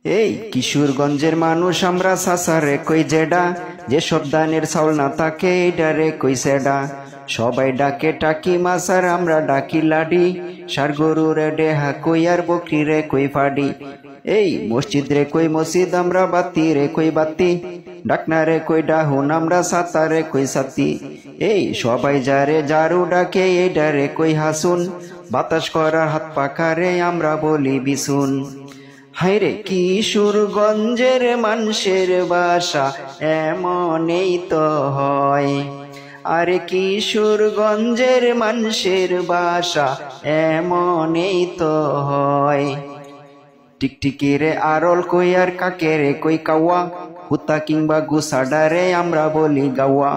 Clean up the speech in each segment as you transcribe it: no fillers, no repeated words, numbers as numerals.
এই কিশোরগঞ্জের মানুষ আমরা সাসারে কই জেডা, যে সব দানের চাউল না থাকে এইডারে কই সেডা। সবাই ডাকে টাকি মাসার আমরা ডাকি লাডি, সার গরু রে ডেহা কই আর বকরি রে কই ফাডি। এই মসজিদ রে কই মসজিদ আমরা বাতি রে কই বাতি, ডাকনা রে কই ডাহুন আমরা সাতা রে কই সাতি। এই সবাই যারে জারু ডাকে এইডারে কই হাসুন, বাতাস করার হাত পাখারে আমরা বলি বিশুন। হায়রে কিশোরগঞ্জের মানুষের বাসা এমনই তো হয়, আরে কিশোরগঞ্জের মানুষের বাসা এমনই তো হয়। টিকটিকি রে আরল কই আর কাকে রে কই কাওয়া, হুতা কিংবা গুসাডারে আমরা বলি গাওয়া।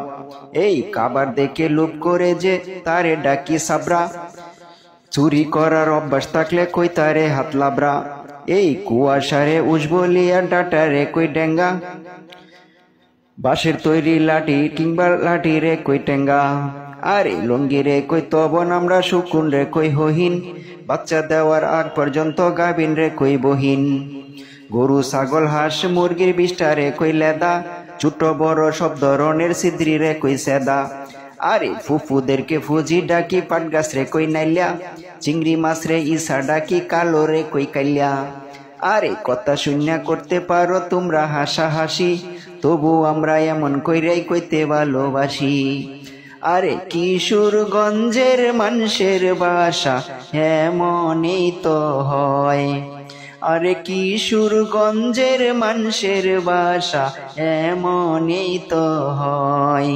এই কাবার দেখে লুপ করে যে তারে ডাকি সাবরা, চুরি করার অভ্যাস থাকলে কই তারে হাত লাবরা। এই কুয়াশারে উজবলিয়া ডাটারে কই ডেঙ্গা, বাঁশের তৈরি লাঠি কিংবা লাঠি রে কই টেঙ্গা। আরে লঙ্গি রে কই তবন আমরা শুকুন রে কই হহিন, বাচ্চা দেওয়ার আগ পর্যন্ত গাবিন রে কই বহিন। গরু ছাগল হাঁস মুরগির বিষ্টা রে কই লেদা, ছোট বড় সব ধরনের সিদ্রি রে কই সেদা। আরে ফুফুদেরকে ফুজি ডাকি পাট গাছ রে কই নাইলা, চিংড়ি মাছ রে ইসা ডাকি কালো রে কই কাইলা। আরে কথা শূন্য করতে পারো তোমরা হাসাহাসি, তবু আমরা এমন কইরাই কইতে ভালোবাসি। আরে কিশোরগঞ্জের মানুষের বাসা এমনই তো হয়, আরে কিশোরগঞ্জের মানুষের বাসা এমনই তো হয়।